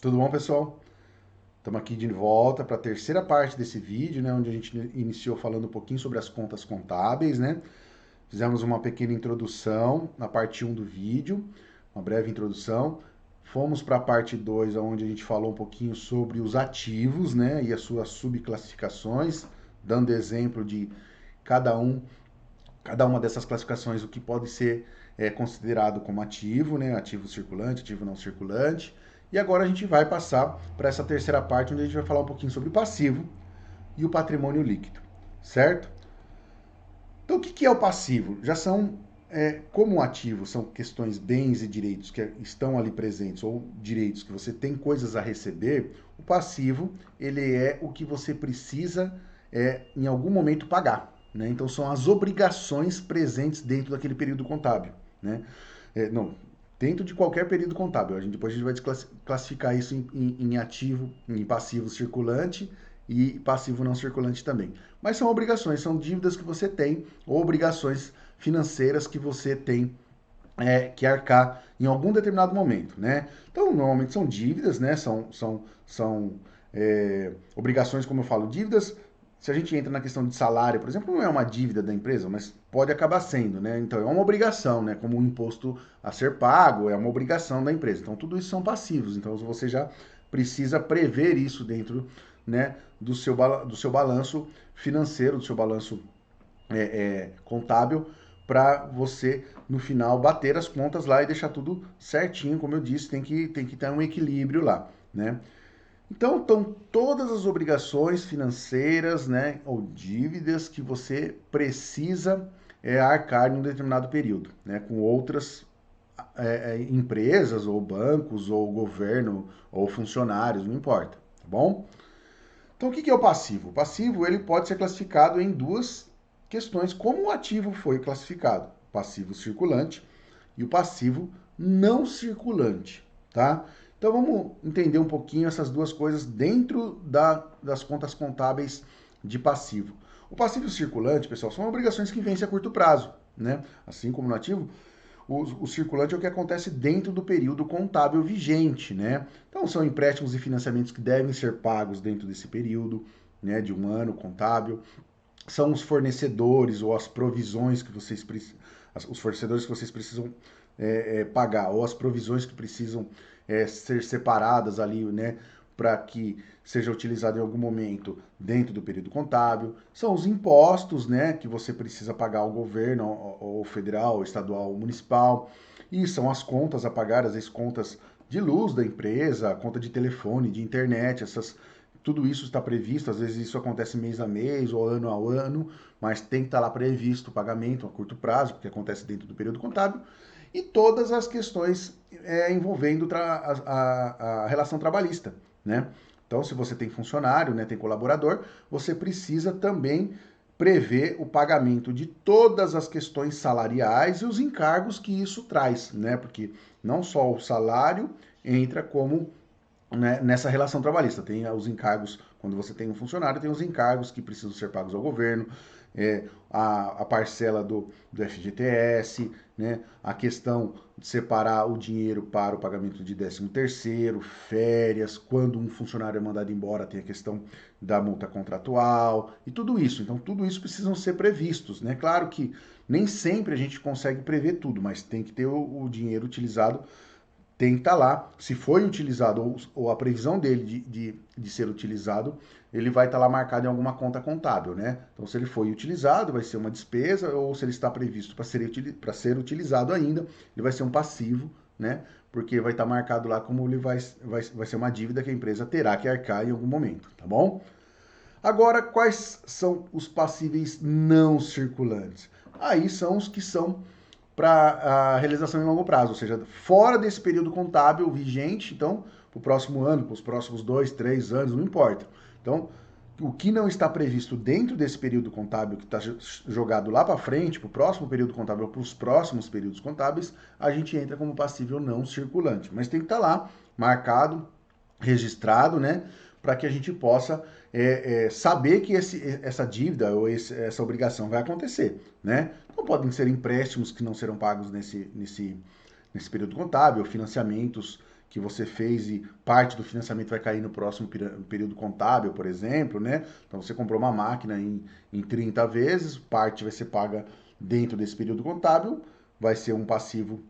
Tudo bom, pessoal? Estamos aqui de volta para a terceira parte desse vídeo, né, onde a gente iniciou falando um pouquinho sobre as contas contábeis, né? Fizemos uma pequena introdução na parte um do vídeo, uma breve introdução. Fomos para a parte 2, onde a gente falou um pouquinho sobre os ativos, né, e as suas subclassificações, dando exemplo de cada um, cada uma dessas classificações, o que pode ser considerado como ativo, né? Ativo circulante, ativo não circulante. E agora a gente vai passar para essa terceira parte, onde a gente vai falar um pouquinho sobre o passivo e o patrimônio líquido, certo? Então, o que é o passivo? Já são, como o ativo são questões, bens e direitos que estão ali presentes, ou direitos que você tem coisas a receber, o passivo, ele é o que você precisa, em algum momento, pagar. Né? Então, são as obrigações presentes dentro daquele período contábil. Né? Não, dentro de qualquer período contábil. Depois a gente vai classificar isso em ativo, em passivo circulante e passivo não circulante também. Mas são obrigações, são dívidas que você tem, ou obrigações financeiras que você tem que arcar em algum determinado momento, né? Então, normalmente são dívidas, né? São obrigações, como eu falo, dívidas. Se a gente entra na questão de salário, por exemplo, não é uma dívida da empresa, mas pode acabar sendo, né? Então, é uma obrigação, né? Como um imposto a ser pago, é uma obrigação da empresa. Então, tudo isso são passivos. Então, você já precisa prever isso dentro, né, do seu balanço financeiro, do seu balanço contábil, para você no final bater as contas lá e deixar tudo certinho, como eu disse, tem que ter um equilíbrio lá, né? Então, estão todas as obrigações financeiras, né, ou dívidas que você precisa arcar em um determinado período, né, com outras empresas, ou bancos, ou governo, ou funcionários, não importa, tá bom? Então, o que é o passivo? O passivo ele pode ser classificado em duas questões, como o ativo foi classificado: passivo circulante e o passivo não circulante, tá? Então vamos entender um pouquinho essas duas coisas dentro das contas contábeis de passivo. O passivo circulante, pessoal, são obrigações que vencem a curto prazo, né? Assim como no ativo, o circulante é o que acontece dentro do período contábil vigente, né? Então são empréstimos e financiamentos que devem ser pagos dentro desse período, né, de um ano contábil. São os fornecedores ou as provisões que vocês precisam, os fornecedores que vocês precisam pagar, ou as provisões que precisam ser separadas ali, né, para que seja utilizado em algum momento dentro do período contábil. São os impostos, né, que você precisa pagar ao governo, ou federal, ou estadual, ou municipal. E são as contas a pagar, às vezes contas de luz da empresa, conta de telefone, de internet, tudo isso está previsto, às vezes isso acontece mês a mês ou ano a ano, mas tem que estar lá previsto o pagamento a curto prazo, porque acontece dentro do período contábil, e todas as questões envolvendo a relação trabalhista, né? Então, se você tem funcionário, né, tem colaborador, você precisa também prever o pagamento de todas as questões salariais e os encargos que isso traz, né? Porque não só o salário entra como, né, nessa relação trabalhista. Tem os encargos, quando você tem um funcionário, tem os encargos que precisam ser pagos ao governo, a parcela do FGTS, né, a questão de separar o dinheiro para o pagamento de 13º, férias, quando um funcionário é mandado embora, tem a questão da multa contratual e tudo isso. Então, tudo isso precisam ser previstos, né? Claro que nem sempre a gente consegue prever tudo, mas tem que ter o dinheiro utilizado, tem que estar lá. Se foi utilizado, ou a previsão dele de ser utilizado, ele vai estar lá marcado em alguma conta contábil, né? Então, se ele foi utilizado, vai ser uma despesa, ou se ele está previsto para ser utilizado ainda, ele vai ser um passivo, né? Porque vai estar marcado lá como ele vai ser uma dívida que a empresa terá que arcar em algum momento, tá bom? Agora, quais são os passíveis não circulantes? Aí são os que são para a realização em longo prazo, ou seja, fora desse período contábil vigente, então, para o próximo ano, para os próximos 2, 3 anos, não importa. Então, o que não está previsto dentro desse período contábil, que está jogado lá para frente, para o próximo período contábil, para os próximos períodos contábeis, a gente entra como passível não circulante. Mas tem que estar lá, marcado, registrado, né? Para que a gente possa saber que essa dívida ou essa obrigação vai acontecer, né? Então podem ser empréstimos que não serão pagos nesse período contábil, financiamentos que você fez e parte do financiamento vai cair no próximo período contábil, por exemplo, né? Então você comprou uma máquina em 30 vezes, parte vai ser paga dentro desse período contábil, vai ser um passivo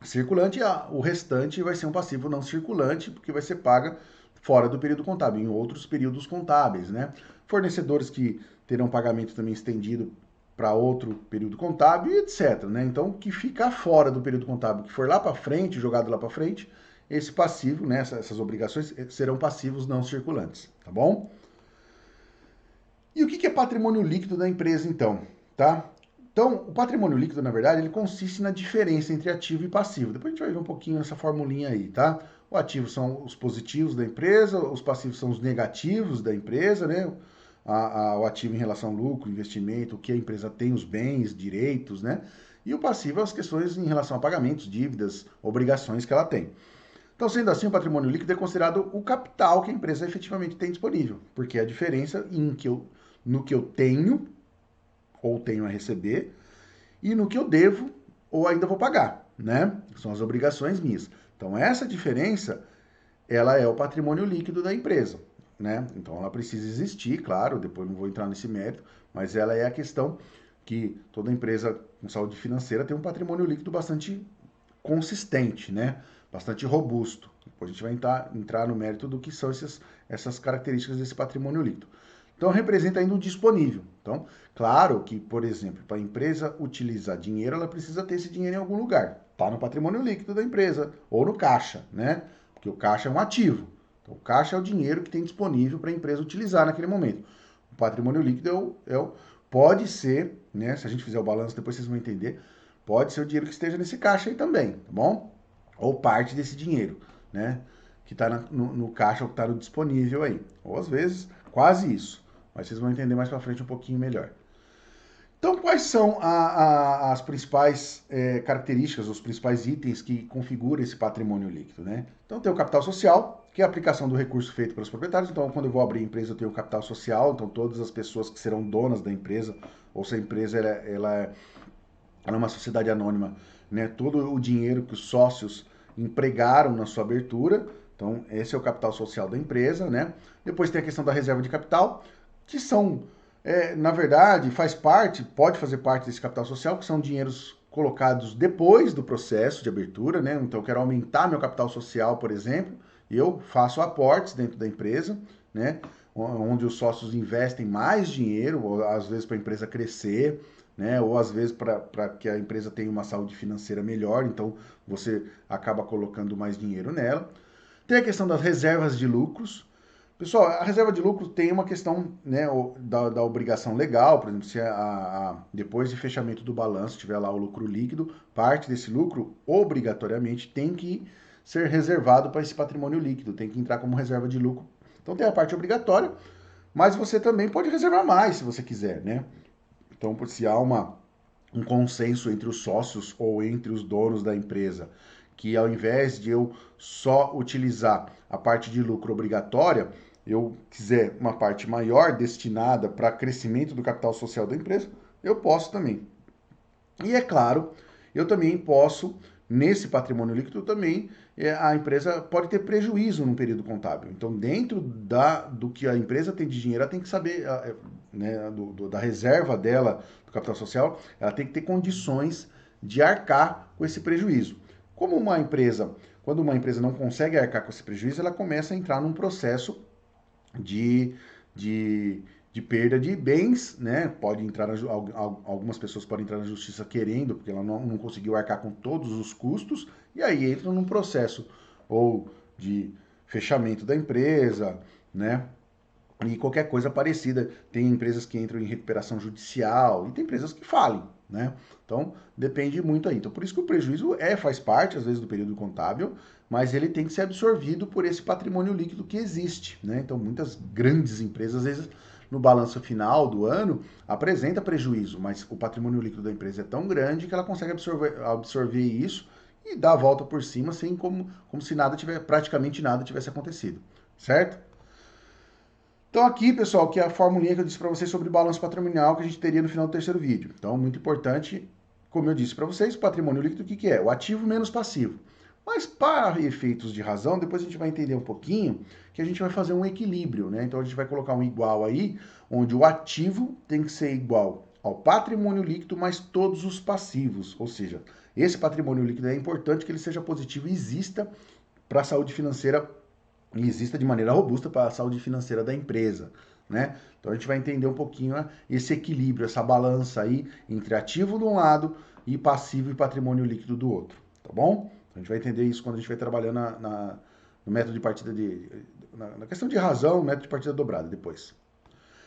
circulante, e o restante vai ser um passivo não circulante, porque vai ser paga fora do período contábil, em outros períodos contábeis, né? Fornecedores que terão pagamento também estendido para outro período contábil, etc, né? Então, o que ficar fora do período contábil, que for lá para frente, jogado lá para frente, esse passivo, né, essas obrigações serão passivos não circulantes, tá bom? E o que é patrimônio líquido da empresa, então? Tá? Então, o patrimônio líquido, na verdade, ele consiste na diferença entre ativo e passivo. Depois a gente vai ver um pouquinho essa formulinha aí, tá? O ativo são os positivos da empresa, os passivos são os negativos da empresa, né? O ativo em relação ao lucro, investimento, o que a empresa tem, os bens, direitos, né? E o passivo, as questões em relação a pagamentos, dívidas, obrigações que ela tem. Então, sendo assim, o patrimônio líquido é considerado o capital que a empresa efetivamente tem disponível, porque é a diferença no que eu tenho ou tenho a receber e no que eu devo ou ainda vou pagar, né? São as obrigações minhas. Então, essa diferença, ela é o patrimônio líquido da empresa, né? Então, ela precisa existir, claro, depois não vou entrar nesse mérito, mas ela é a questão que toda empresa com saúde financeira tem um patrimônio líquido bastante consistente, né? Bastante robusto. Depois a gente vai entrar no mérito do que são essas características desse patrimônio líquido. Então, representa ainda o disponível. Então, claro que, por exemplo, para a empresa utilizar dinheiro, ela precisa ter esse dinheiro em algum lugar. Está no patrimônio líquido da empresa, ou no caixa, né? Porque o caixa é um ativo. Então, o caixa é o dinheiro que tem disponível para a empresa utilizar naquele momento. O patrimônio líquido pode ser, né? Se a gente fizer o balanço, depois vocês vão entender, pode ser o dinheiro que esteja nesse caixa aí também, tá bom? Ou parte desse dinheiro, né? Que está no caixa ou que está no disponível aí. Ou às vezes, quase isso. Mas vocês vão entender mais para frente um pouquinho melhor. Então, quais são as principais características, os principais itens que configuram esse patrimônio líquido, né? Então, tem o capital social, que é a aplicação do recurso feito pelos proprietários. Então, quando eu vou abrir a empresa, eu tenho o capital social. Então, todas as pessoas que serão donas da empresa, ou se a empresa ela é uma sociedade anônima, né? Todo o dinheiro que os sócios empregaram na sua abertura. Então, esse é o capital social da empresa, né? Depois tem a questão da reserva de capital, que são, na verdade, pode fazer parte desse capital social, que são dinheiros colocados depois do processo de abertura, né? Então, eu quero aumentar meu capital social, por exemplo, eu faço aportes dentro da empresa, né? Onde os sócios investem mais dinheiro, às vezes para a empresa crescer, né? Ou às vezes para que a empresa tenha uma saúde financeira melhor, então você acaba colocando mais dinheiro nela. Tem a questão das reservas de lucros. Pessoal, a reserva de lucro tem uma questão, né, da obrigação legal, por exemplo, se depois de fechamento do balanço tiver lá o lucro líquido, parte desse lucro obrigatoriamente tem que ser reservado para esse patrimônio líquido, tem que entrar como reserva de lucro. Então tem a parte obrigatória, mas você também pode reservar mais se você quiser, né? Então, se há um consenso entre os sócios ou entre os donos da empresa, que ao invés de eu só utilizar a parte de lucro obrigatória, eu quiser uma parte maior destinada para crescimento do capital social da empresa, eu posso também. E é claro, eu também posso, nesse patrimônio líquido também, a empresa pode ter prejuízo num período contábil. Então, dentro do que a empresa tem de dinheiro, ela tem que saber, né, da reserva dela, do capital social, ela tem que ter condições de arcar com esse prejuízo. Quando uma empresa não consegue arcar com esse prejuízo, ela começa a entrar num processo de, de perda de bens, né? Pode entrar algumas pessoas podem entrar na justiça querendo, porque ela não conseguiu arcar com todos os custos, e aí entra num processo ou de fechamento da empresa, né? E qualquer coisa parecida. Tem empresas que entram em recuperação judicial e tem empresas que falem, né? Então, depende muito aí. Então, por isso que o prejuízo faz parte, às vezes, do período contábil, mas ele tem que ser absorvido por esse patrimônio líquido que existe, né? Então, muitas grandes empresas, às vezes, no balanço final do ano, apresenta prejuízo, mas o patrimônio líquido da empresa é tão grande que ela consegue absorver isso e dar a volta por cima, assim como se praticamente nada tivesse acontecido, certo? Então aqui, pessoal, que é a formulinha que eu disse para vocês sobre balanço patrimonial que a gente teria no final do terceiro vídeo. Então, muito importante, como eu disse para vocês, patrimônio líquido, o que é? O ativo menos passivo. Mas para efeitos de razão, depois a gente vai entender um pouquinho que a gente vai fazer um equilíbrio, né? Então a gente vai colocar um igual aí, onde o ativo tem que ser igual ao patrimônio líquido mais todos os passivos. Ou seja, esse patrimônio líquido é importante que ele seja positivo e exista para a saúde financeira e exista de maneira robusta para a saúde financeira da empresa, né? Então a gente vai entender um pouquinho, né, esse equilíbrio, essa balança aí entre ativo de um lado e passivo e patrimônio líquido do outro, tá bom? A gente vai entender isso quando a gente vai trabalhando no método de partida na questão de razão, método de partida dobrada depois.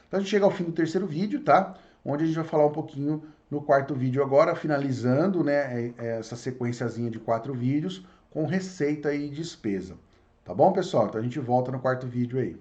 Então a gente chega ao fim do terceiro vídeo, tá? Onde a gente vai falar um pouquinho no quarto vídeo agora, finalizando, né, essa sequenciazinha de 4 vídeos com receita e despesa. Tá bom, pessoal? Então a gente volta no quarto vídeo aí.